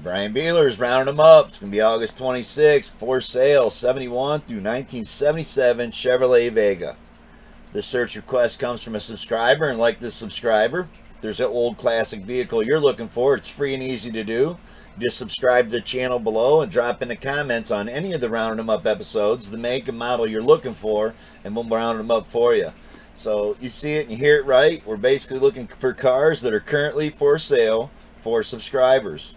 Brian Bealer's rounding them up. It's going to be August 26th. For sale, 71 through 1977 Chevrolet Vega. This search request comes from a subscriber, and like this subscriber, if there's an old classic vehicle you're looking for, it's free and easy to do. Just subscribe to the channel below and drop in the comments on any of the Rounding Them Up episodes, the make and model you're looking for, and we'll round them up for you. So you see it and you hear it right. We're basically looking for cars that are currently for sale for subscribers.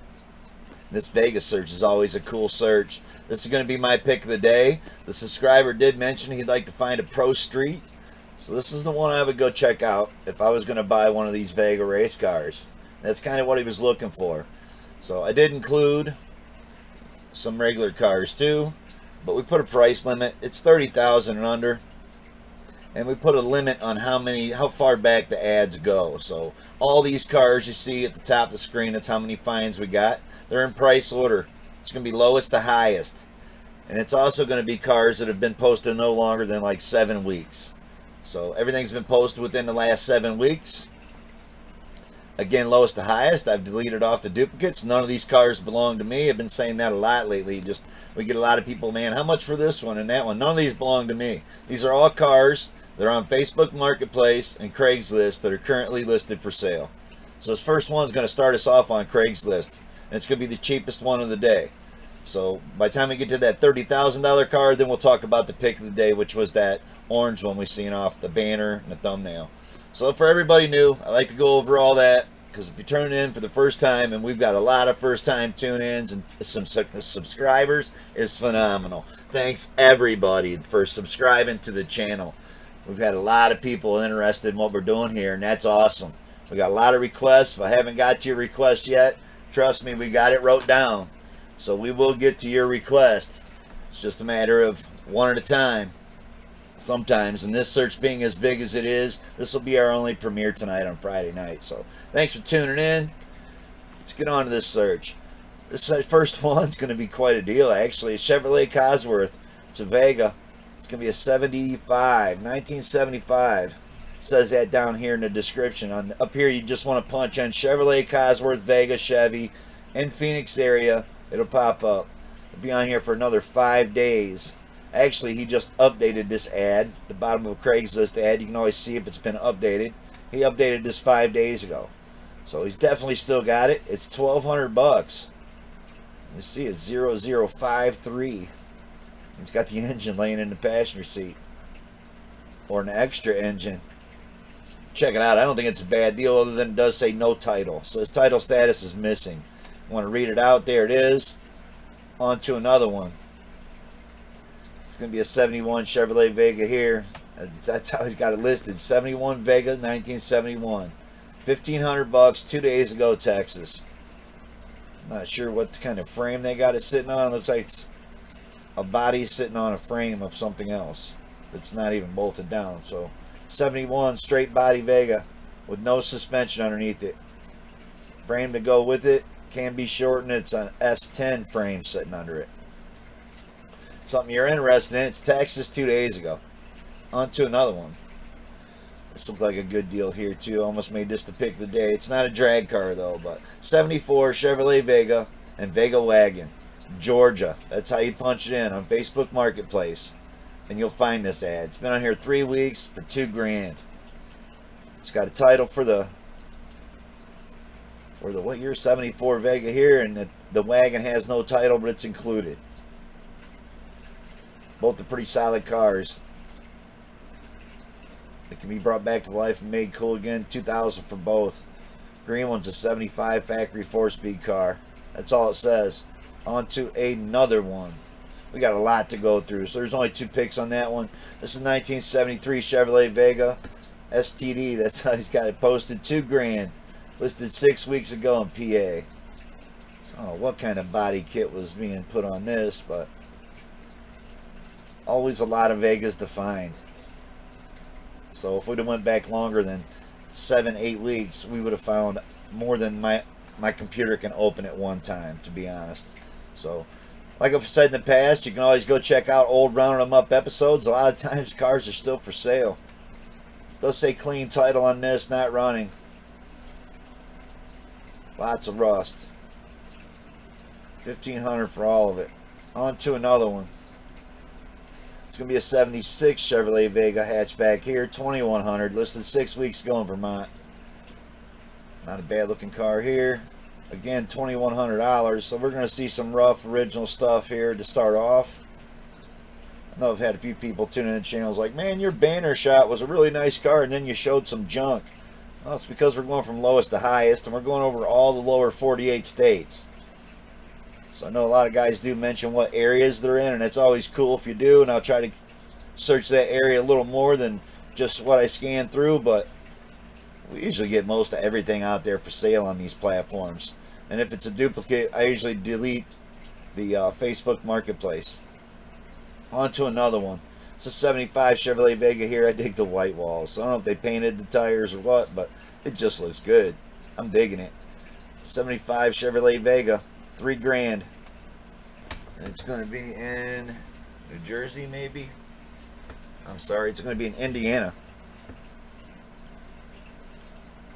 This Vega search is always a cool search. This is going to be my pick of the day. The subscriber did mention he'd like to find a Pro Street. So this is the one I would go check out if I was going to buy one of these Vega race cars. That's kind of what he was looking for. So I did include some regular cars too, but we put a price limit. It's $30,000 and under. And we put a limit on how far back the ads go. So all these cars you see at the top of the screen, that's how many finds we got. They're in price order. It's going to be lowest to highest. And it's also going to be cars that have been posted no longer than like 7 weeks. So everything's been posted within the last 7 weeks. Again, lowest to highest. I've deleted off the duplicates. None of these cars belong to me. I've been saying that a lot lately. We get a lot of people, man, how much for this one and that one? None of these belong to me. These are all cars. They're on Facebook Marketplace and Craigslist that are currently listed for sale. So this first one's going to start us off on Craigslist. And it's going to be the cheapest one of the day. So by the time we get to that $30,000 car, then we'll talk about the pick of the day, which was that orange one we seen off the banner and the thumbnail. So for everybody new, I like to go over all that, because if you turn in for the first time, and we've got a lot of first-time tune-ins and some subscribers, it's phenomenal. Thanks everybody for subscribing to the channel. We've had a lot of people interested in what we're doing here, and that's awesome. We got a lot of requests. If I haven't got to your request yet, trust me, we got it wrote down. So we will get to your request. It's just a matter of one at a time. Sometimes, and this search being as big as it is, this will be our only premiere tonight on Friday night. So thanks for tuning in. Let's get on to this search. This first one's going to be quite a deal, actually. It's Chevrolet Cosworth. It's a Vega. It's going to be a 1975. It says that down here in the description. Up here, you just want to punch in Chevrolet Cosworth Vega Chevy in Phoenix area. It'll pop up. It'll be on here for another 5 days. Actually, he just updated this ad. The bottom of a Craigslist ad. You can always see if it's been updated. He updated this 5 days ago. So he's definitely still got it. It's $1,200. You see it's 0053. It's got the engine laying in the passenger seat. Or an extra engine. Check it out. I don't think it's a bad deal, other than it does say no title. So his title status is missing. I want to read it out. There it is. On to another one. It's going to be a 71 Chevrolet Vega here. That's how he's got it listed. 71 Vega, 1971. $1,500, 2 days ago, Texas. I'm not sure what kind of frame they got it sitting on. It looks like it's a body sitting on a frame of something else. It's not even bolted down. So 71 straight body Vega with no suspension underneath it. Frame to go with it can be shortened. It's an S10 frame sitting under it. Something you're interested in. It's Texas 2 days ago. On to another one. This looks like a good deal here too. Almost made this the pick of the day. It's not a drag car though, but 74 Chevrolet Vega and Vega Wagon, Georgia. That's how you punch it in on Facebook Marketplace, and you'll find this ad. It's been on here 3 weeks for $2 grand. It's got a title for the what year? 74 Vega here, and the Wagon has no title, but it's included. Both are pretty solid cars. It can be brought back to life and made cool again. $2,000 for both. Green one's a 75 factory 4-speed car. That's all it says. On to another one. We got a lot to go through, so there's only 2 picks on that one. This is 1973 Chevrolet Vega STD. That's how he's got it posted. $2 grand. Listed 6 weeks ago in PA. So I don't know what kind of body kit was being put on this, but always a lot of Vegas to find. So if we'd have went back longer than 7-8 weeks, we would have found more than my computer can open at one time, to be honest. So like I've said in the past, you can always go check out old Rounding Them Up episodes. A lot of times cars are still for sale. It does say clean title on this, not running. Lots of rust. $1,500 for all of it. On to another one. It's going to be a 76 Chevrolet Vega hatchback here, $2,100, listed 6 weeks ago in Vermont. Not a bad looking car here. Again, $2,100, so we're going to see some rough original stuff here to start off. I know I've had a few people tune in the channels like, man, your banner shot was a really nice car and then you showed some junk. Well, it's because we're going from lowest to highest and we're going over all the lower 48 states. So I know a lot of guys do mention what areas they're in, and it's always cool if you do, and I'll try to search that area a little more than just what I scan through, but we usually get most of everything out there for sale on these platforms. And if it's a duplicate, I usually delete the Facebook Marketplace. On to another one. It's a 75 Chevrolet Vega here. I dig the white walls. I don't know if they painted the tires or what, but it just looks good. I'm digging it. 75 Chevrolet Vega. $3 grand. It's going to be in New Jersey, maybe. I'm sorry, it's going to be in Indiana.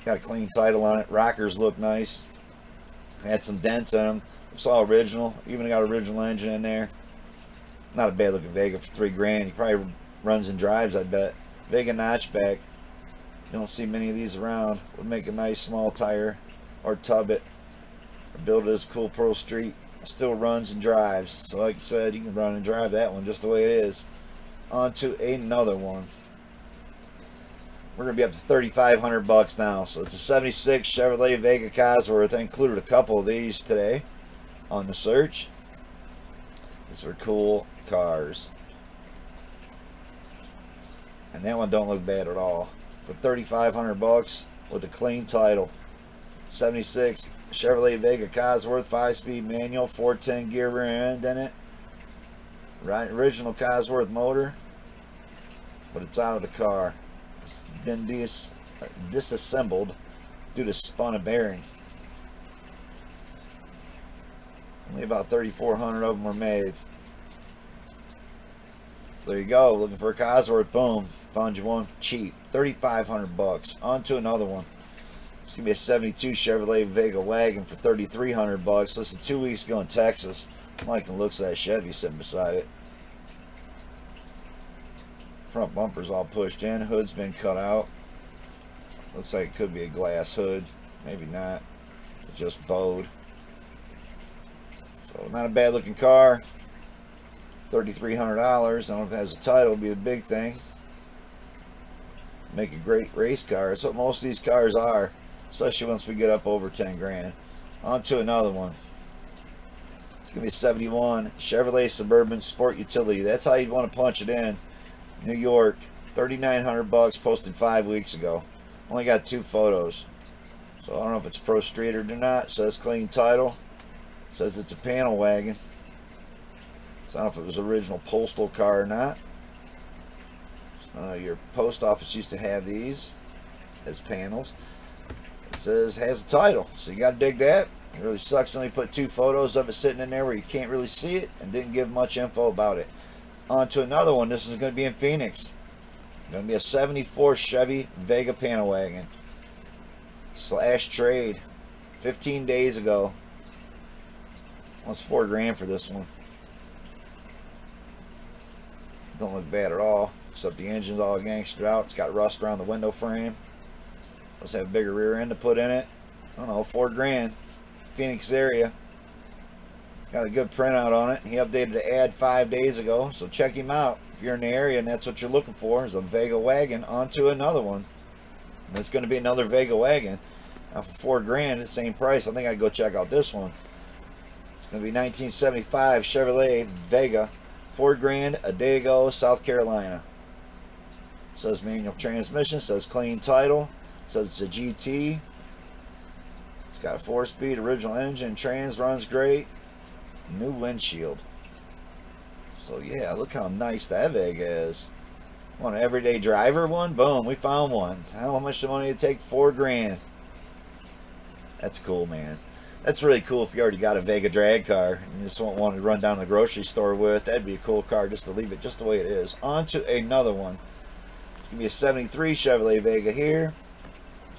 Got a clean title on it. Rockers look nice. Had some dents on them. Looks all original. Even got original engine in there. Not a bad looking Vega for $3 grand. He probably runs and drives, I bet. Vega notchback. You don't see many of these around. Would make a nice small tire or tub it. Build it as a cool Pro Street. Still runs and drives. So like I said, you can run and drive that one just the way it is. On to another one. We're going to be up to $3,500 now. So it's a 76 Chevrolet Vega Cosworth. I included a couple of these today on the search. These are cool cars. And that one don't look bad at all. For $3,500 with a clean title. 76 Chevrolet Vega Cosworth, 5-speed manual, 410 gear rear end in it. Right, original Cosworth motor, but it's out of the car. It's been disassembled due to spun a bearing. Only about 3,400 of them were made. So there you go. Looking for a Cosworth? Boom, found you one cheap. $3,500. On to another one. It's going to be a 72 Chevrolet Vega Wagon for $3,300. Listed 2 weeks ago in Texas. I'm liking the looks of that Chevy sitting beside it. Front bumper's all pushed in. Hood's been cut out. Looks like it could be a glass hood. Maybe not. It's just bowed. So not a bad looking car. $3,300. I don't know if it has a title. It'll be a big thing. Make a great race car. That's what most of these cars are. Especially once we get up over 10 grand. On to another one. It's going to be a 71 Chevrolet Suburban Sport Utility. That's how you'd want to punch it in. New York. $3,900, posted 5 weeks ago. Only got 2 photos. So I don't know if it's Pro Street or not. It says clean title. It says it's a panel wagon. So I don't know if it was original postal car or not. Your post office used to have these as panels. It says has a title, so you got to dig that. It really sucks when they put 2 photos of it sitting in there where you can't really see it and didn't give much info about it. On to another one. This is going to be in Phoenix. Going to be a 74 Chevy Vega panel wagon / trade. 15 days ago. Almost $4 grand for this one. Don't look bad at all, except the engine's all gangstered out. It's got rust around the window frame. Let's have a bigger rear end to put in it. I don't know, $4 grand. Phoenix area. It's got a good printout on it. He updated the ad 5 days ago, so check him out if you're in the area and that's what you're looking for, is a Vega wagon. On to another one. And it's going to be another Vega wagon. Now for $4 grand, the same price, I think I'd go check out this one. It's going to be 1975 Chevrolet Vega. $4 grand a day ago, South Carolina. Says manual transmission, says clean title, says it's a GT. It's got a 4-speed original engine, trans runs great, new windshield. So yeah, look how nice that Vega is. Want an everyday driver one? Boom, we found one. How much the money to take? $4 grand. That's cool, man. That's really cool if you already got a Vega drag car and you just don't want to run down to the grocery store with. That'd be a cool car just to leave it just the way it is. On to another one. It's going to be a 73 Chevrolet Vega here.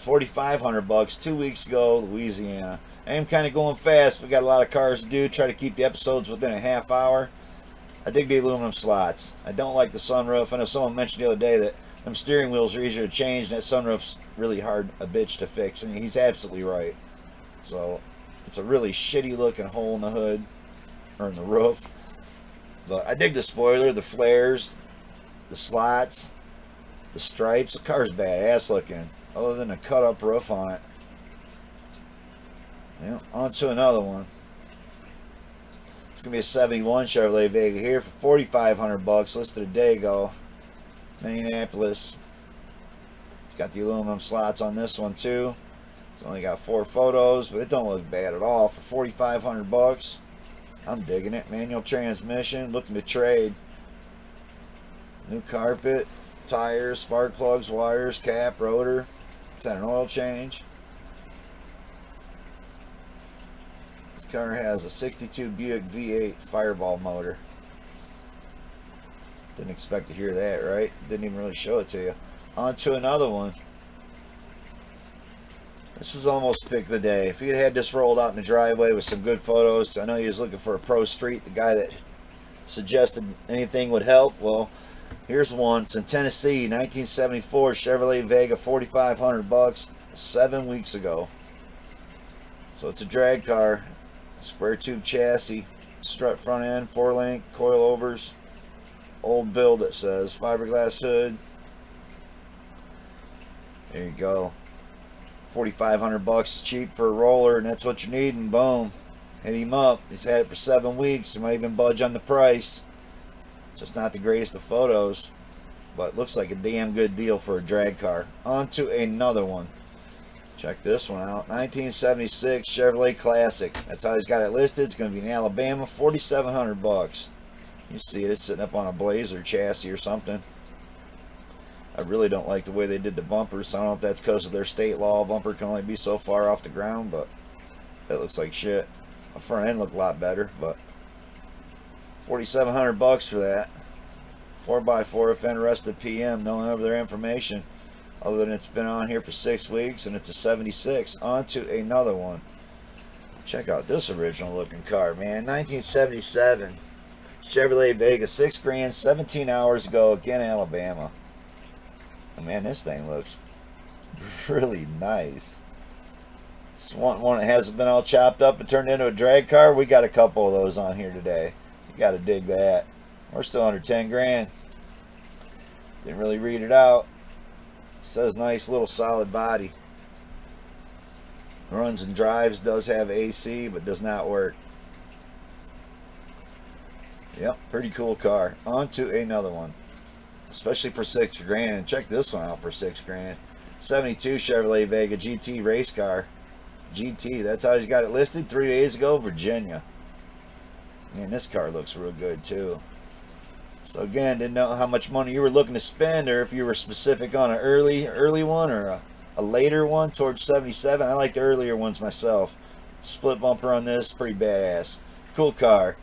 4,500 bucks 2 weeks ago, Louisiana. I am kind of going fast. We got a lot of cars to do. Try to keep the episodes within a half hour. I dig the aluminum slots. I don't like the sunroof. I know someone mentioned the other day that them steering wheels are easier to change, and that sunroof's really hard a bitch to fix, and he's absolutely right. So it's a really shitty looking hole in the hood, or in the roof. But I dig the spoiler, the flares, the slots, the stripes. The car's badass looking, other than a cut up roof on it. Yeah, on to another one. It's gonna be a 71 Chevrolet Vega here for 4,500 bucks, listed a day ago. Minneapolis. It's got the aluminum slots on this one too. It's only got 4 photos, but it don't look bad at all for 4,500 bucks. I'm digging it. Manual transmission, looking to trade. New carpet, tires, spark plugs, wires, cap, rotor. It's had an oil change. Car has a 62 Buick V8 Fireball motor. Didn't expect to hear that, right? Didn't even really show it to you. On to another one. This was almost pick of the day. If you'd had this rolled out in the driveway with some good photos, I know he was looking for a pro street. The guy that suggested anything would help. Well, here's one. It's in Tennessee, 1974 Chevrolet Vega, 4,500 bucks, 7 weeks ago. So it's a drag car. Square tube chassis, strut front end, 4-link, coilovers, old build it says, fiberglass hood. There you go. 4,500 bucks is cheap for a roller, and that's what you need, and boom. Hit him up. He's had it for 7 weeks. He might even budge on the price. Just not the greatest of photos, but looks like a damn good deal for a drag car. On to another one. Check this one out. 1976 Chevrolet Classic. That's how he's got it listed. It's going to be in Alabama. 4,700 bucks. You see it. It's sitting up on a Blazer chassis or something. I really don't like the way they did the bumpers. I don't know if that's because of their state law. Bumper can only be so far off the ground, but that looks like shit. The front end looked a lot better, but 4,700 bucks for that. 4x4 if interested. PM. No other information other than it's been on here for 6 weeks, and it's a 76. On to another one. Check out this original looking car, man. 1977 Chevrolet Vega, 6 grand, 17 hours ago, again, Alabama. Oh, man, this thing looks really nice. It's one that hasn't been all chopped up and turned into a drag car. We got a couple of those on here today. You got to dig that. We're still under 10 grand. Didn't really read it out. It says nice little solid body. Runs and drives, does have AC, but does not work. Yep, pretty cool car. On to another one. Especially for 6 grand. And check this one out for 6 grand. 72 Chevrolet Vega GT race car. GT, that's how he's got it listed 3 days ago, Virginia. Man, this car looks real good too. So again, didn't know how much money you were looking to spend, or if you were specific on an early one or a later one towards 77. I like the earlier ones myself. Split bumper on this, pretty badass. Cool car.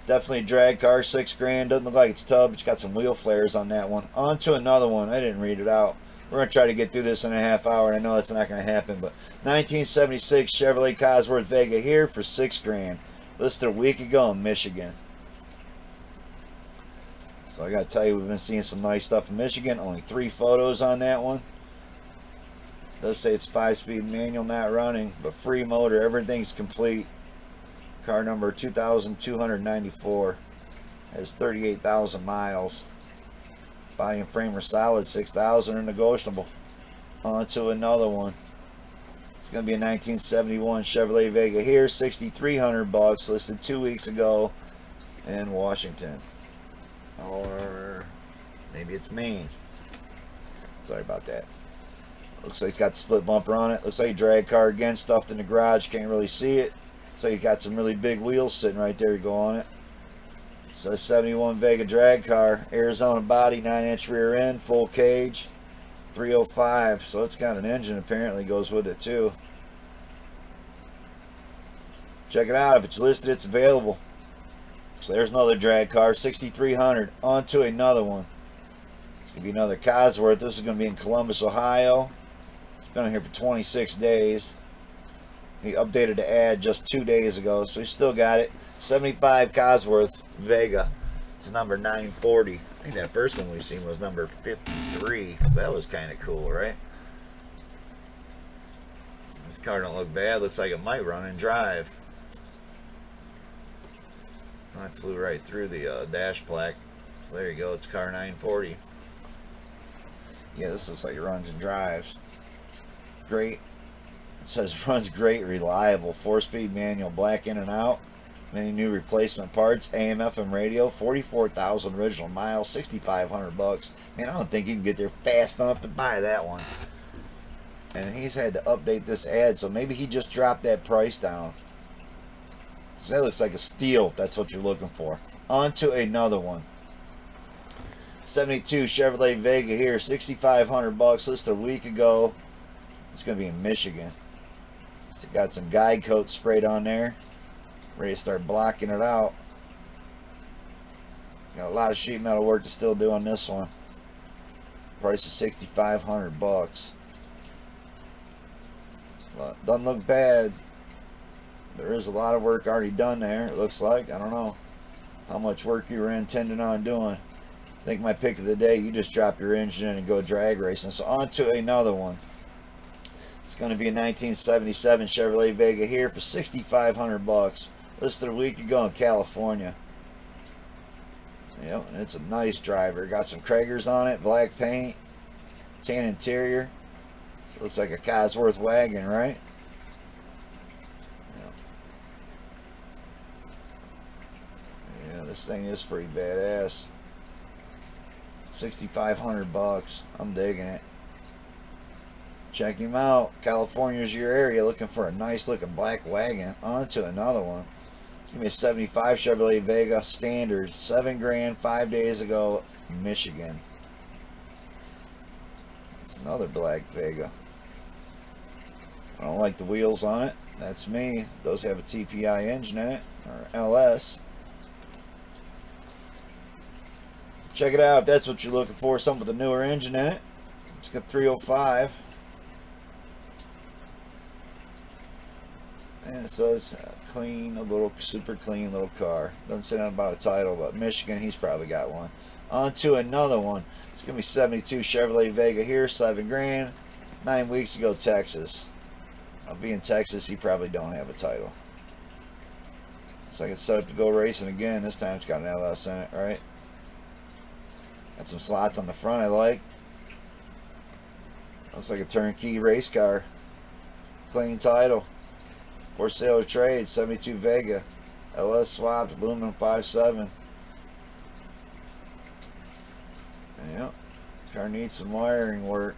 Definitely a drag car, 6 grand. Doesn't look like it's tub. It's got some wheel flares on that one. On to another one. I didn't read it out. We're going to try to get through this in a half hour. I know that's not going to happen, but 1976 Chevrolet Cosworth Vega here for 6 grand. Listed a week ago in Michigan. So I got to tell you, we've been seeing some nice stuff in Michigan. Only 3 photos on that one. Does say it's 5-speed manual, not running, but free motor. Everything's complete. Car number 2,294. Has 38,000 miles. Body and frame are solid. 6,000 are negotiable. On to another one. It's going to be a 1971 Chevrolet Vega here. 6,300 bucks. Listed 2 weeks ago in Washington. Or maybe it's Maine. Sorry about that. Looks like it's got the split bumper on it. Looks like a drag car again, stuffed in the garage. Can't really see it. So you got some really big wheels sitting right there to go on it. So 71 Vega drag car, Arizona body, 9-inch rear end, full cage, 305. So it's got an engine apparently goes with it too. Check it out. If it's listed, it's available. So there's another drag car, 6,300. On to another one. It's gonna be another Cosworth. This is gonna be in Columbus, Ohio. It's been on here for 26 days. He updated the ad just 2 days ago, so he still got it. 75 Cosworth Vega. It's number 940. I think that first one we've seen was number 53. That was kind of cool, right? This car don't look bad. Looks like it might run and drive. I flew right through the dash plaque. So there you go. It's car 940. Yeah, this looks like it runs and drives. Great. It says runs great, reliable. 4-speed manual, black in and out. Many new replacement parts, AM, FM radio, 44,000 original miles, 6,500 bucks. Man, I don't think you can get there fast enough to buy that one. And he's had to update this ad, so maybe he just dropped that price down. So that looks like a steal, if that's what you're looking for. On to another one. 72 Chevrolet Vega here, 6,500 bucks, listed a week ago. It's going to be in Michigan. So got some guide coat sprayed on there. Ready to start blocking it out. Got a lot of sheet metal work to still do on this one. Price is 6,500 bucks. Doesn't look bad. There is a lot of work already done there, it looks like. I don't know how much work you were intending on doing. I think my pick of the day, you just drop your engine in and go drag racing. So on to another one. It's going to be a 1977 Chevrolet Vega here for 6,500 bucks. Listed a week ago in California. Yep, and it's a nice driver. Got some Kragers on it, black paint, tan interior. So it looks like a Cosworth wagon, right? Yeah, this thing is pretty badass. 6,500 bucks. I'm digging it. Check him out. California's your area, looking for a nice looking black wagon. On to another one. Give me a 75 Chevrolet Vega standard, 7 grand, 5 days ago, Michigan. It's another black Vega. I don't like the wheels on it. That's me. Those have a TPI engine in it, or LS. Check it out if that's what you're looking for. Something with a newer engine in it. It's got 305. And so it's clean, a little super clean little car. Doesn't say nothing about a title, but Michigan, he's probably got one. On to another one. It's gonna be 72 Chevrolet Vega here, 7 grand. 9 weeks ago, Texas. I'll be in Texas. He probably don't have a title. So I can set up to go racing again. This time it's got an LS in it, right? Got some slots on the front I like. Looks like a turnkey race car. Clean title. For sale or trade, 72 Vega. LS swaps, aluminum 5.7. Yep. Car needs some wiring work.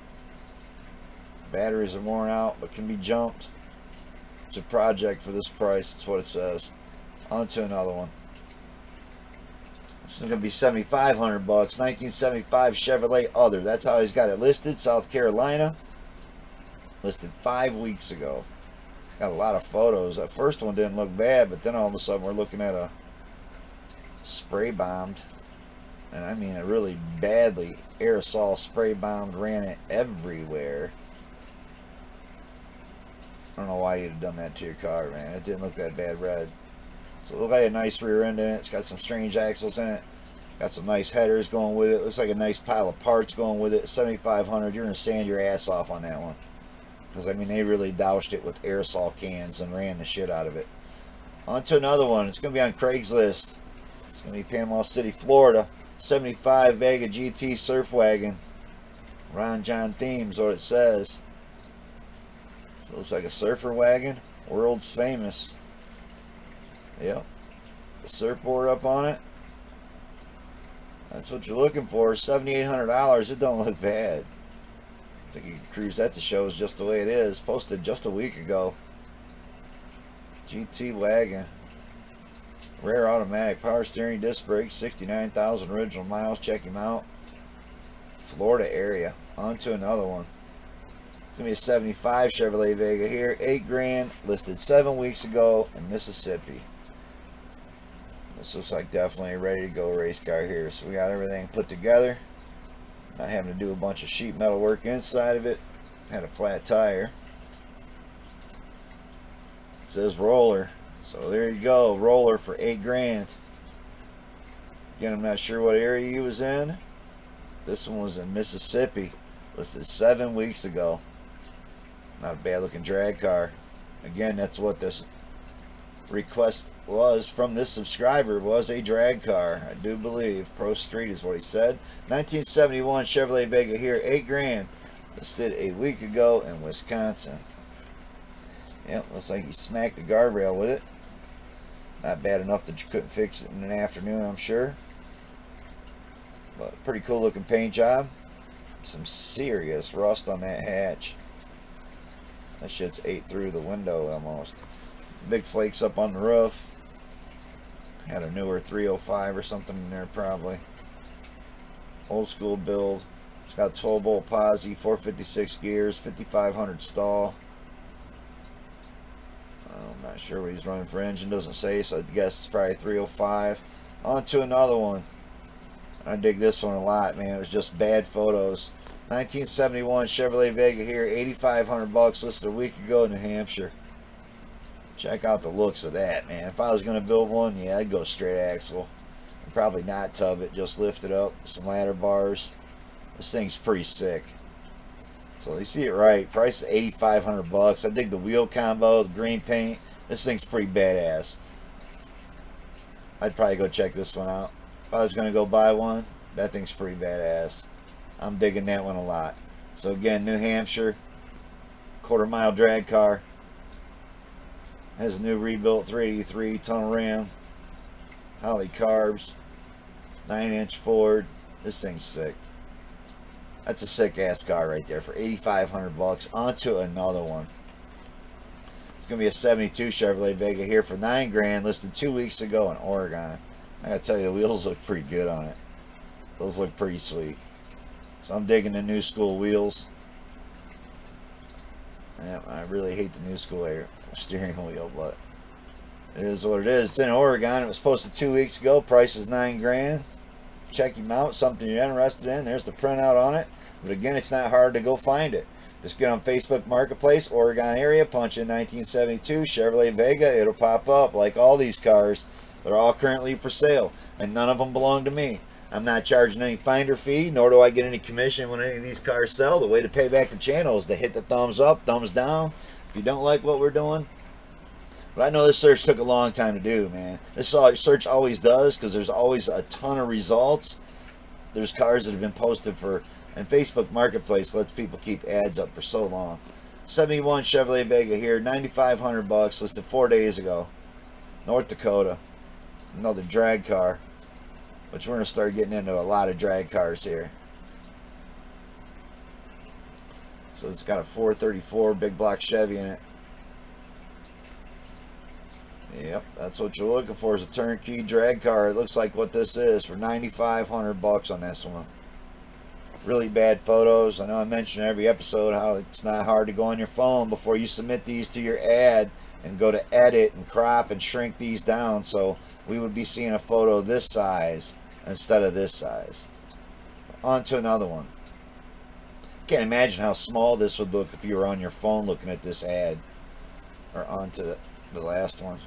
Batteries are worn out, but can be jumped. It's a project for this price, that's what it says. On to another one. This is going to be 7,500 bucks. 1975 Chevrolet Other. That's how he's got it listed. South Carolina. Listed 5 weeks ago. Got a lot of photos. That first one didn't look bad, but then all of a sudden we're looking at a spray bombed, and I mean it really badly aerosol spray bombed, ran it everywhere. I don't know why you'd have done that to your car, man. It didn't look that bad red. So it looked like a nice rear end in it. It's got some strange axles in it. Got some nice headers going with it. Looks like a nice pile of parts going with it. 7,500. You're gonna sand your ass off on that one. Because, I mean, they really doused it with aerosol cans and ran the shit out of it. On to another one. It's going to be on Craigslist. It's going to be Panama City, Florida. 75 Vega GT Surf Wagon. Ron John themes, what it says. So it looks like a surfer wagon. World's famous. Yep. The surfboard up on it. That's what you're looking for. $7,800. It don't look bad. I think you can cruise that to shows just the way it is. Posted just a week ago. GT wagon. Rare automatic power steering, disc brakes, 69,000 original miles. Check him out. Florida area. On to another one. It's going to be a 75 Chevrolet Vega here. 8 grand. Listed 7 weeks ago in Mississippi. This looks like definitely a ready to go race car here. So we got everything put together. Not having to do a bunch of sheet metal work inside of it. Had a flat tire. It says roller. So there you go. Roller for $8,000. Again, I'm not sure what area he was in. This one was in Mississippi. Listed 7 weeks ago. Not a bad looking drag car. Again, that's what this request was from this subscriber, was a drag car, I do believe. Pro Street is what he said. 1971 Chevrolet Vega here, $8,000. Listed a week ago in Wisconsin. Yep, looks like he smacked the guardrail with it. Not bad enough that you couldn't fix it in an afternoon, I'm sure. But pretty cool looking paint job. Some serious rust on that hatch. That shit's ate through the window almost. Big flakes up on the roof. Had a newer 305 or something in there probably. Old school build. It's got 12-bolt posi, 456 gears, 5500 stall. I'm not sure what he's running for engine, doesn't say, so I guess it's probably 305. On to another one. I dig this one a lot, man. It was just bad photos. 1971 Chevrolet Vega here, $8,500, listed a week ago in New Hampshire. Check out the looks of that, man. If I was going to build one, yeah, I'd go straight axle. And probably not tub it, just lift it up. Some ladder bars. This thing's pretty sick. So you see it right. Price is $8,500. I dig the wheel combo, the green paint. This thing's pretty badass. I'd probably go check this one out. If I was going to go buy one, that thing's pretty badass. I'm digging that one a lot. So again, New Hampshire, quarter-mile drag car. Has a new rebuilt 383 tunnel ram. Holly carbs. 9-inch Ford. This thing's sick. That's a sick-ass car right there for $8,500. On to another one. It's going to be a 72 Chevrolet Vega here for $9,000. Listed 2 weeks ago in Oregon. I got to tell you, the wheels look pretty good on it. Those look pretty sweet. So I'm digging the new school wheels. Yeah, I really hate the new school steering wheel, but it is what it is. It's in Oregon. It was posted 2 weeks ago. Price is $9,000. Check him out. Something you're interested in. There's the printout on it. But again, it's not hard to go find it. Just get on Facebook Marketplace, Oregon area, punch in 1972 Chevrolet Vega. It'll pop up. Like all these cars, they're all currently for sale, and none of them belong to me. I'm not charging any finder fee, nor do I get any commission when any of these cars sell. The way to pay back the channel is to hit the thumbs up, thumbs down. If you don't like what we're doing. But I know this search took a long time to do, man. This search always does, because there's always a ton of results. There's cars that have been posted for, and Facebook Marketplace lets people keep ads up for so long. 71 Chevrolet Vega here, $9,500, listed 4 days ago. North Dakota. Another drag car. Which we're going to start getting into a lot of drag cars here. So it's got a 434 big block Chevy in it. Yep, that's what you're looking for, is a turnkey drag car. It looks like what this is for $9,500 on this one. Really bad photos. I know I mention every episode how it's not hard to go on your phone before you submit these to your ad and go to edit and crop and shrink these down. So we would be seeing a photo this size instead of this size. On to another one. Can't imagine how small this would look if you were on your phone looking at this ad. Or on to the last one.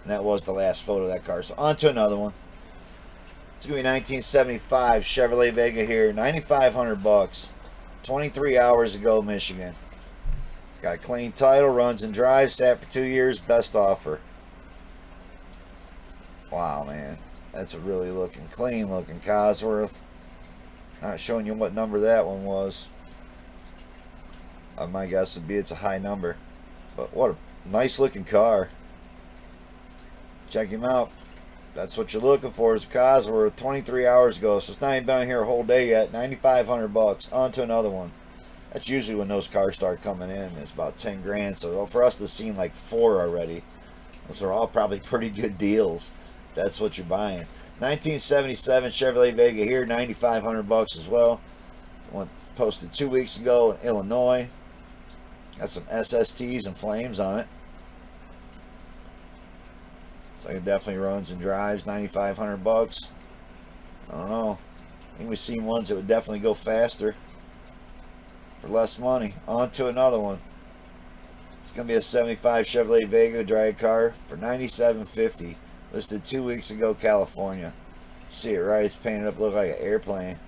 And that was the last photo of that car. So on to another one. It's going to be 1975 Chevrolet Vega here. $9,500. 23 hours ago, Michigan. It's got a clean title, runs and drives, sat for 2 years, best offer. Wow, man. That's a really clean looking Cosworth. Not showing you what number that one was. My guess would be it's a high number. But what a nice looking car. Check him out. That's what you're looking for, is a Cosworth 23 hours ago. So it's not even been on here a whole day yet. $9,500. On to another one. That's usually when those cars start coming in. It's about 10 grand. So for us to see like 4 already, those are all probably pretty good deals. That's what you're buying. 1977 Chevrolet Vega here, $9,500 as well. One posted 2 weeks ago in Illinois. Got some SSTs and flames on it. So it definitely runs and drives. $9,500. I don't know. I think we've seen ones that would definitely go faster. for less money. On to another one. It's going to be a 75 Chevrolet Vega drag car for $97.50. Listed 2 weeks ago, California. See it right? It's painted up, look like an airplane.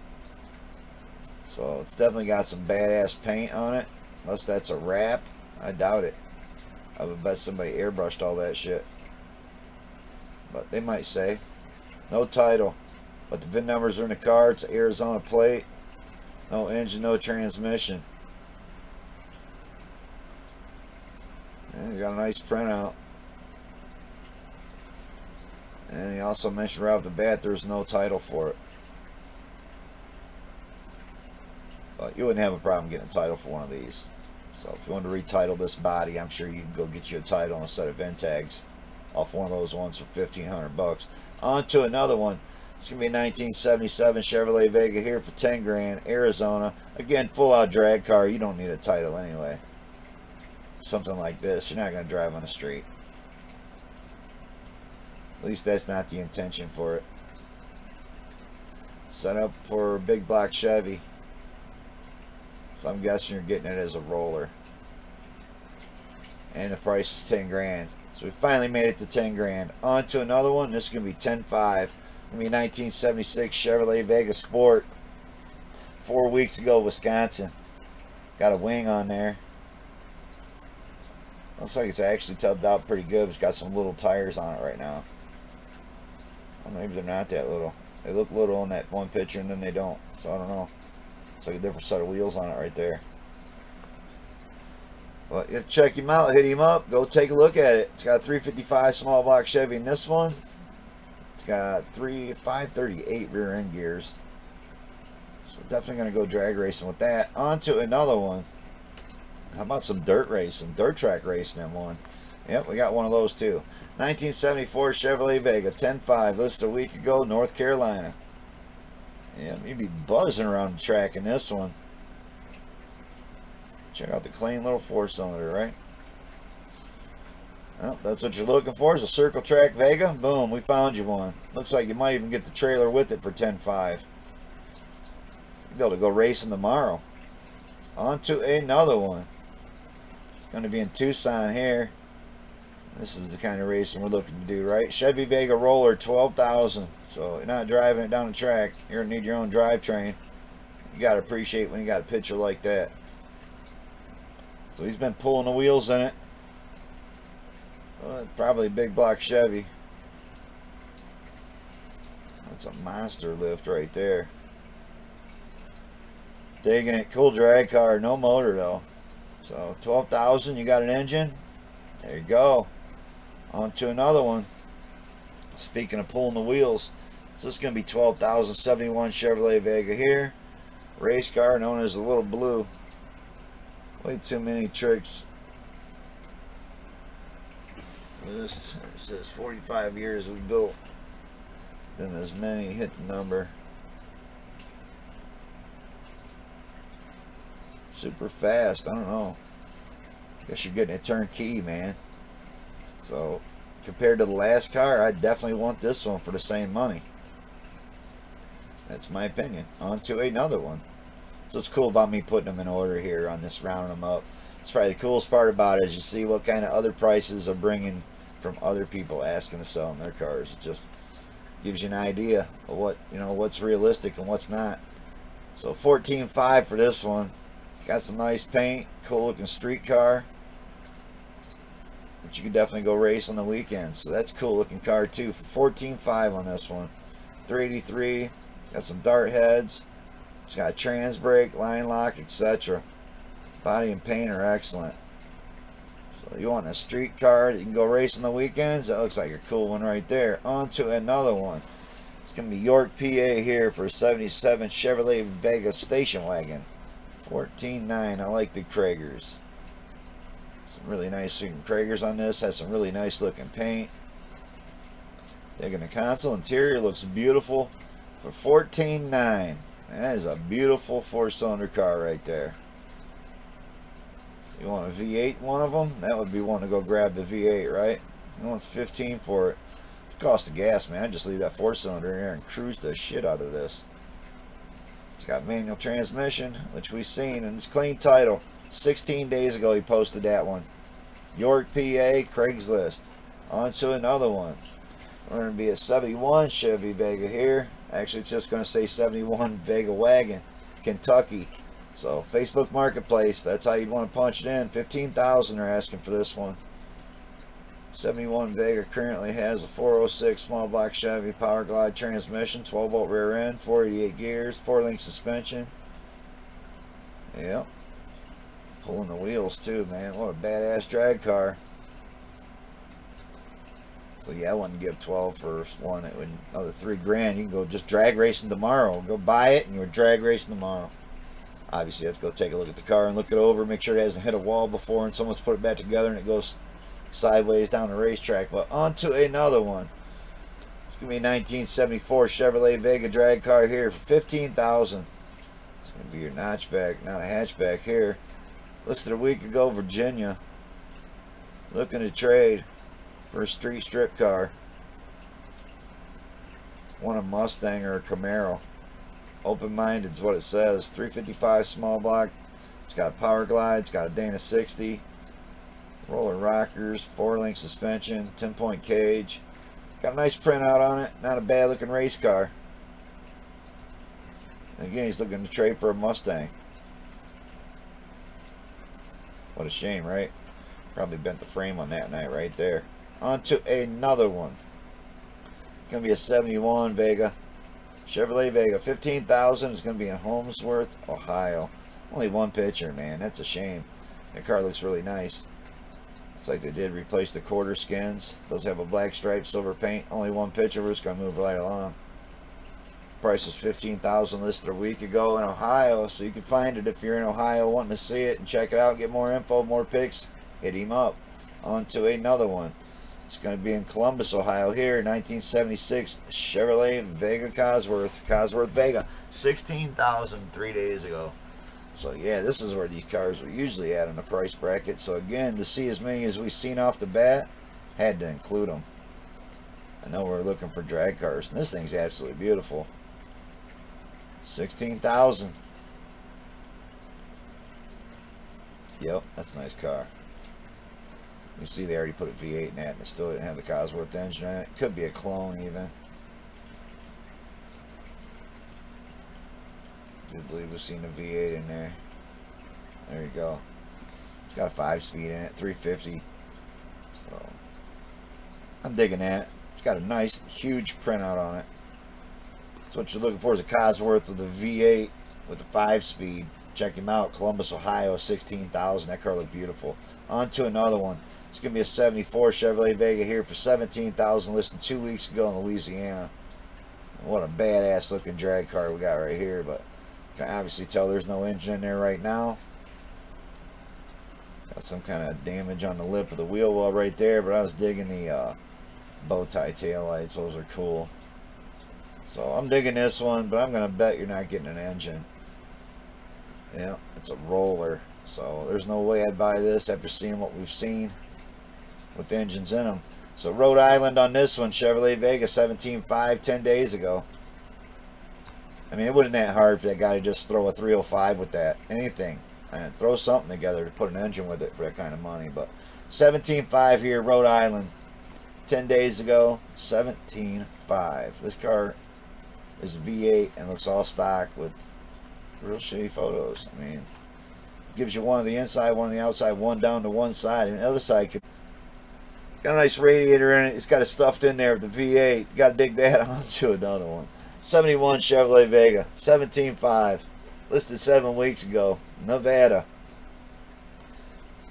So it's definitely got some badass paint on it. Unless that's a wrap. I doubt it. I would bet somebody airbrushed all that shit. But they might say. No title. But the VIN numbers are in the car. It's an Arizona plate. No engine, no transmission. And you got a nice printout. And he also mentioned right off the bat there's no title for it. But you wouldn't have a problem getting a title for one of these. So if you want to retitle this body, I'm sure you can go get you a title and a set of VIN tags off one of those ones for $1,500. On to another one. It's going to be a 1977 Chevrolet Vega here for 10 grand, Arizona. Again, full-out drag car. You don't need a title anyway. Something like this, you're not going to drive on the street. At least that's not the intention for it. Set up for a big black Chevy. So I'm guessing you're getting it as a roller. And the price is 10 grand. So we finally made it to 10 grand. On to another one. This is going to be 10.5. Going to be 1976 Chevrolet Vega Sport. 4 weeks ago, Wisconsin. Got a wing on there. Looks like it's actually tubbed out pretty good. It's got some little tires on it right now. Well, maybe they're not that little. They look little in that one picture and then they don't. So I don't know. It's like a different set of wheels on it right there. But you have to check him out. Hit him up. Go take a look at it. It's got a 355 small block Chevy in this one. It's got 538 rear end gears. So definitely going to go drag racing with that. On to another one. How about some dirt racing? Dirt track racing in one. Yep, we got one of those too. 1974 Chevrolet Vega, 10.5, listed a week ago, North Carolina. Yeah, you'd be buzzing around the track in this one. Check out the clean little 4-cylinder, right? Well, that's what you're looking for, is a circle track Vega. Boom, we found you one. Looks like you might even get the trailer with it for 10.5. You'll be able to go racing tomorrow. On to another one. It's going to be in Tucson here. This is the kind of racing we're looking to do, right? Chevy Vega Roller, $12,000. So you're not driving it down the track. You're going to need your own drivetrain. You got to appreciate when you got a picture like that. So he's been pulling the wheels in it. Well, probably a big block Chevy. That's a monster lift right there. Digging it. Cool drag car. No motor though. So $12,000. You got an engine. There you go. On to another one. Speaking of pulling the wheels, so it's going to be $12,071 Chevrolet Vega here. Race car known as the Little Blue. Way too many tricks. This it says 45 years we built. Then as many hit the number. Super fast. I don't know. Guess you're getting a turnkey, man. So compared to the last car, I definitely want this one for the same money. That's my opinion. On to another one. So what's cool about me putting them in order here on this, rounding them up. It's probably the coolest part about it is you see what kind of other prices are bringing from other people asking to sell them their cars. It just gives you an idea of what, you know, what's realistic and what's not. So $14,500 for this one. Got some nice paint, cool looking street car that you can definitely go race on the weekends. So that's a cool looking car too for $14,500 on this one. 383, got some dart heads. It's got a trans brake, line lock, etc. Body and paint are excellent. So you want a street car that you can go race on the weekends? That looks like a cool one right there. On to another one. It's going to be York, PA here for a 77 Chevrolet Vega station wagon. $14,900. I like the Kragers. Some really nice looking Kragers on this. Has some really nice looking paint. Taking the console. Interior looks beautiful for $14,900. That is a beautiful 4-cylinder car right there. You want a V8 one of them? That would be one to go grab the V8, right? He wants $15,000 for it. The cost of gas, man. I just leave that 4-cylinder in here and cruise the shit out of this. It's got manual transmission, which we've seen, and it's clean title. 16 days ago he posted that one. York, PA, Craigslist. On to another one. We're going to be a 71 Chevy Vega here. Actually, it's just going to say 71 Vega Wagon, Kentucky. So, Facebook Marketplace, that's how you'd want to punch it in. $15,000 they're asking for this one. 71 Vega currently has a 406 small block Chevy Power Glide transmission, 12-volt rear end, 488 gears, 4-link suspension. Yep. Pulling the wheels too, man. What a badass drag car. So yeah, I wouldn't give 12 for one. It would another $3,000. You can go just drag racing tomorrow. Go buy it and you're drag racing tomorrow. Obviously, you have to go take a look at the car and look it over, make sure it hasn't hit a wall before and someone's put it back together and it goes sideways down the racetrack. But on to another one. It's gonna be a 1974 Chevrolet Vega drag car here for $15,000. It's gonna be your notchback, not a hatchback here. Listed a week ago, Virginia. Looking to trade for a street strip car. Want a Mustang or a Camaro. Open-minded is what it says. 355 small block. It's got a Power Glide. It's got a Dana 60. Roller rockers. 4-link suspension. 10-point cage. Got a nice printout on it. Not a bad looking race car. And again, he's looking to trade for a Mustang. What a shame, right? Probably bent the frame on that night right there. On to another one. It's going to be a 71 Vega. Chevrolet Vega. $15,000 is going to be in Holmesworth, Ohio. Only one picture, man. That's a shame. That car looks really nice. Looks like they did replace the quarter skins. Those have a black stripe, silver paint. Only one picture. We're just going to move right along. Price was $15,000 listed a week ago in Ohio, so you can find it if you're in Ohio wanting to see it and check it out, get more info, more pics. Hit him up. On to another one. It's going to be in Columbus, Ohio here, 1976 Chevrolet Vega Cosworth Vega. $16,000 3 days ago. So yeah, this is where these cars are usually at in the price bracket. So again, to see as many as we've seen off the bat, had to include them. I know we're looking for drag cars, and this thing's absolutely beautiful. $16,000. Yep, that's a nice car. You see they already put a V8 in that, and it still didn't have the Cosworth engine in it. Could be a clone even. I do believe we've seen a V8 in there. There you go. It's got a 5-speed in it, 350. So I'm digging that. It's got a nice, huge printout on it. So what you're looking for is a Cosworth with a V8 with a 5-speed. Check him out. Columbus, Ohio, $16,000. That car looked beautiful. On to another one. It's going to be a 74 Chevrolet Vega here for $17,000, listed 2 weeks ago in Louisiana. What a badass looking drag car we got right here, but you can obviously tell there's no engine in there right now. Got some kind of damage on the lip of the wheel well right there, but I was digging the bow tie tail lights. Those are cool. So I'm digging this one, but I'm going to bet you're not getting an engine. Yeah, it's a roller. So there's no way I'd buy this after seeing what we've seen with the engines in them. So Rhode Island on this one, Chevrolet Vega, 17.5, 10 days ago. I mean, it wasn't that hard for that guy to just throw a 305 with that. Anything. And throw something together to put an engine with it for that kind of money. But 17.5 here, Rhode Island. 10 days ago, 17.5. This car is V8 and looks all stock with real shitty photos. I mean, gives you one on the inside, one on the outside, one down to one side, and the other side could got a nice radiator in it. It's got it stuffed in there with the V8. Got to dig that onto another one. 71 Chevrolet Vega, 17.5, listed 7 weeks ago, Nevada.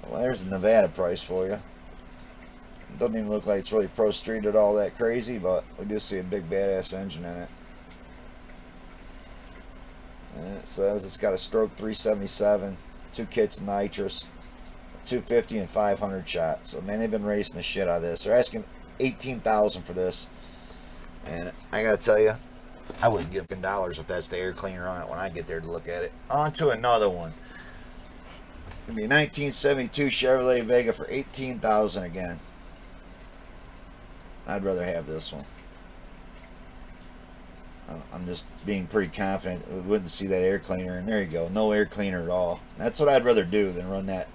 Well, there's a Nevada price for you. It doesn't even look like it's really pro streeted all that crazy, but we do see a big badass engine in it. And it says it's got a stroke 377, 2 kits of nitrous, 250 and 500 shot. So man, they've been racing the shit out of this. They're asking $18,000 for this, and I gotta tell you, I wouldn't give them dollars if that's the air cleaner on it when I get there to look at it. On to another one. Gonna be a 1972 Chevrolet Vega for $18,000 again. I'd rather have this one. I'm just being pretty confident we wouldn't see that air cleaner. And there you go, no air cleaner at all. That's what I'd rather do than run that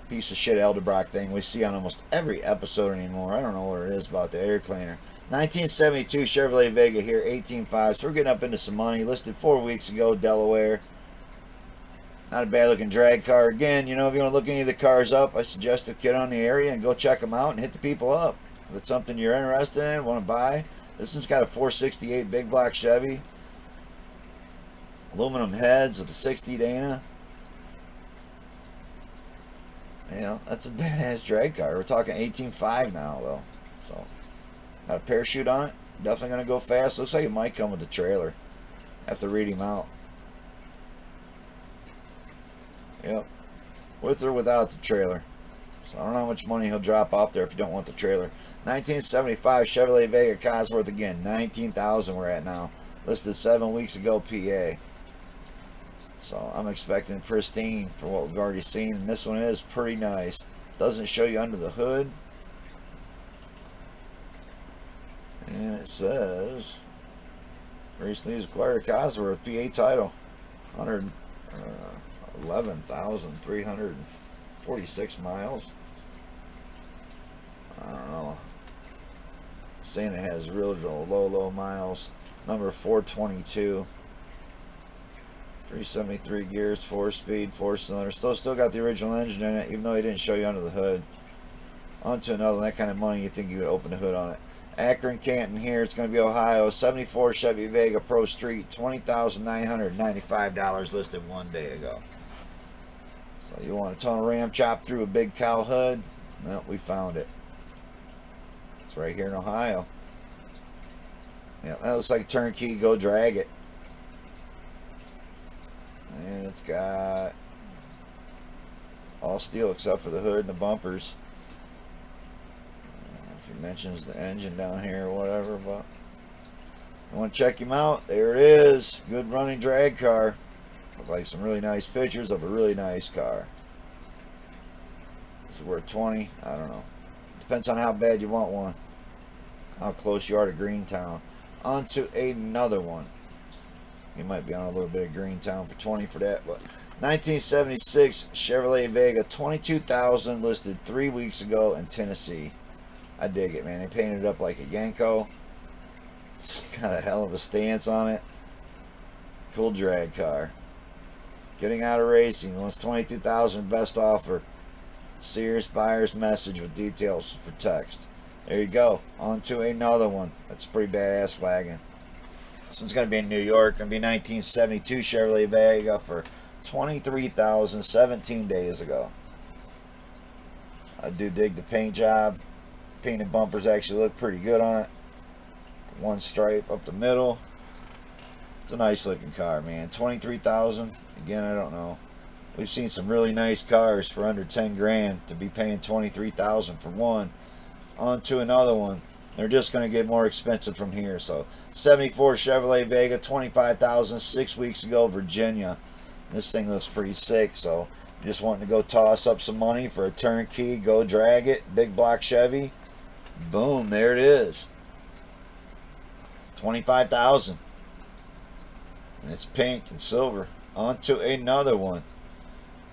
piece of shit Edelbrock thing we see on almost every episode anymore. I don't know what it is about the air cleaner. 1972 Chevrolet Vega here, 18.5. So we're getting up into some money. Listed 4 weeks ago, Delaware. Not a bad looking drag car. Again, you know, if you want to look any of the cars up, I suggest to get on the area and go check them out and hit the people up. If it's something you're interested in, want to buy. This one's got a 468 big block Chevy. Aluminum heads with the 60 Dana. You know, that's a badass drag car. We're talking 18.5 now, though. So, got a parachute on it. Definitely going to go fast. Looks like it might come with a trailer. Have to read him out. Yep. With or without the trailer. So, I don't know how much money he'll drop off there if you don't want the trailer. 1975 Chevrolet Vega Cosworth again. 19,000 we're at now. Listed 7 weeks ago, PA. So I'm expecting pristine for what we've already seen. And this one is pretty nice. Doesn't show you under the hood. And it says, recently acquired Cosworth, PA title. 111,346 miles. I don't know. Saying it has real low miles. Number 422. 373 gears, 4-speed, 4-cylinder. Still got the original engine in it, even though he didn't show you under the hood. On to another one. That kind of money, you think you would open the hood on it. Akron, Canton here. It's going to be Ohio. 74 Chevy Vega Pro Street. $20,995 listed 1 day ago. So you want a tunnel ram chopped through a big cow hood? No, we found it. It's right here in Ohio. Yeah, that looks like a turnkey. Go drag it. And it's got all steel except for the hood and the bumpers. If he mentions the engine down here or whatever, but you want to check him out, there it is. Good running drag car. Look like some really nice pictures of a really nice car. This is worth 20. I don't know. Depends on how bad you want one. How close you are to Greentown. On to another one. You might be on a little bit of Greentown for 20 for that, but 1976 Chevrolet Vega, 22,000, listed 3 weeks ago in Tennessee. I dig it, man. They painted it up like a Yanko. It's got a hell of a stance on it. Cool drag car. Getting out of racing. Wants 22,000 best offer. Serious buyer's message with details for text. There you go. On to another one. That's a pretty badass wagon. This one's going to be in New York. Going to be 1972 Chevrolet Vega for $23,000 17 days ago. I do dig the paint job. Painted bumpers actually look pretty good on it. One stripe up the middle. It's a nice looking car, man. 23,000. Again, I don't know. We've seen some really nice cars for under 10 grand to be paying 23,000 for one. On to another one. They're just going to get more expensive from here. So 74 Chevrolet Vega, 25,000 6 weeks ago, Virginia. This thing looks pretty sick. So just wanting to go toss up some money for a turnkey, go drag it, big block Chevy. Boom, there it is. 25,000. And it's pink and silver. On to another one.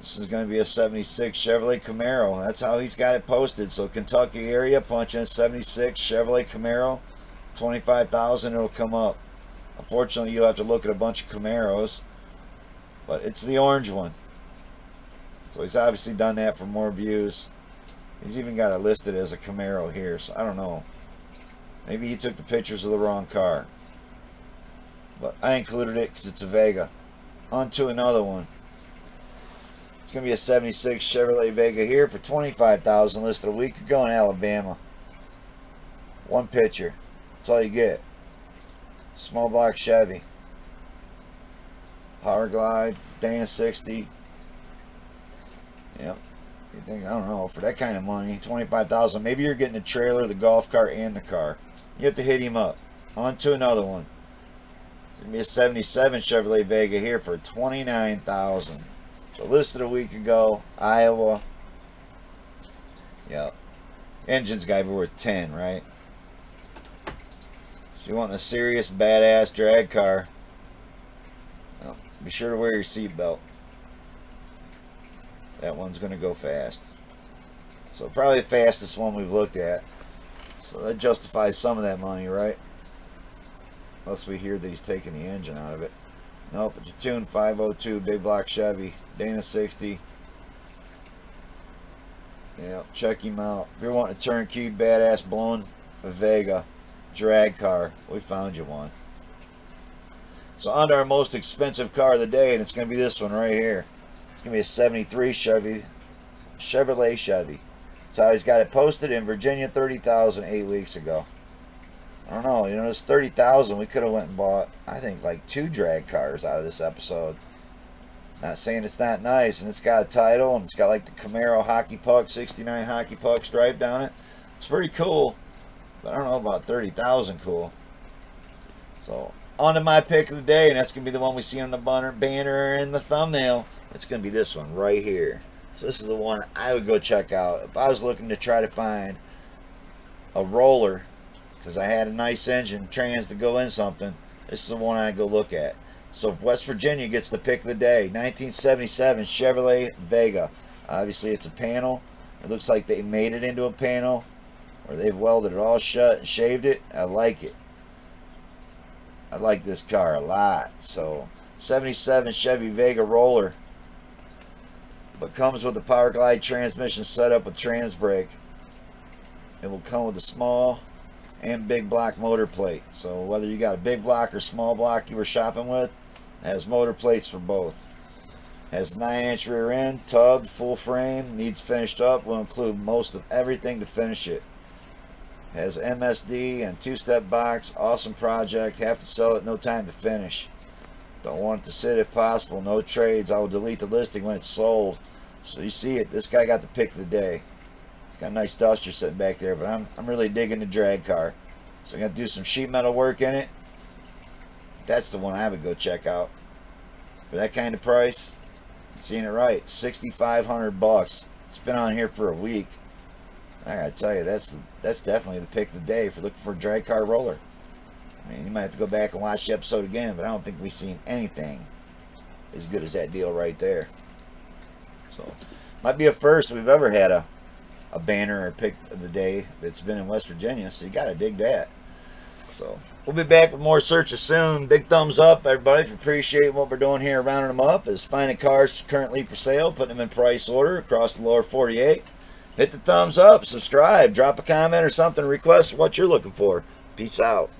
This is going to be a 76 Chevrolet Camaro. That's how he's got it posted. So Kentucky area, punch in 76 Chevrolet Camaro, 25,000. It'll come up. Unfortunately, you'll have to look at a bunch of Camaros, but it's the orange one. So he's obviously done that for more views. He's even got it listed as a Camaro here. So I don't know. Maybe he took the pictures of the wrong car. But I included it because it's a Vega. On to another one. It's going to be a 76 Chevrolet Vega here for $25,000, listed a week ago in Alabama. One picture. That's all you get. Small block Chevy. Power Glide. Dana 60. Yep. You think, I don't know, for that kind of money, $25,000. Maybe you're getting the trailer, the golf cart, and the car. You have to hit him up. On to another one. It's going to be a 77 Chevrolet Vega here for $29,000. So listed a week ago, Iowa. Yeah. Engine's got to be worth 10, right? So you want a serious badass drag car, well, be sure to wear your seatbelt. That one's going to go fast. So probably the fastest one we've looked at. So that justifies some of that money, right? Unless we hear that he's taking the engine out of it. Nope, it's a tuned 502 big block Chevy, Dana 60. Yeah, check him out. If you're wanting a turnkey, badass, blown Vega drag car, we found you one. So on to our most expensive car of the day, and it's going to be this one right here. It's going to be a 73 Chevrolet Chevy. So he's got it posted in Virginia, $30,000 8 weeks ago. I don't know, you know, it's $30,000. We could have went and bought, I think, like 2 drag cars out of this episode. Not saying it's not nice, and it's got a title, and it's got like the Camaro hockey puck, 69 hockey puck stripe down it. It's pretty cool, but I don't know about 30,000 cool. So on to my pick of the day, and that's gonna be the one we see on the banner and the thumbnail. It's gonna be this one right here. So this is the one I would go check out if I was looking to try to find a roller, because I had a nice engine trans to go in something. This is the one I'd go look at. So if West Virginia gets the pick of the day, 1977 Chevrolet Vega. Obviously it's a panel. It looks like they made it into a panel, or they've welded it all shut and shaved it. I like it. I like this car a lot. So 77 Chevy Vega roller, but comes with a power glide transmission setup with trans brake. It will come with a small and big block motor plate. So whether you got a big block or small block you were shopping with, it has motor plates for both. Has 9-inch rear end, tubbed, full frame, needs finished up. Will include most of everything to finish it. Has MSD and 2-step box. Awesome project. Have to sell it, no time to finish. Don't want it to sit if possible. No trades. I will delete the listing when it's sold. So you see it. This guy got the pick of the day. Got a nice duster sitting back there, but I'm really digging the drag car. So I'm gonna do some sheet metal work in it. That's the one I would go check out. For that kind of price, seeing it right, $6,500. It's been on here for a week. I gotta tell you, that's definitely the pick of the day for looking for a drag car roller. I mean, you might have to go back and watch the episode again, but I don't think we've seen anything as good as that deal right there. So might be a first we've ever had a banner or pick of the day that's been in West Virginia, so you gotta dig that. So we'll be back with more searches soon. Big thumbs up, everybody, if you appreciate what we're doing here, rounding them up, is finding cars currently for sale, putting them in price order across the lower 48. Hit the thumbs up, subscribe, drop a comment or something, request what you're looking for. Peace out.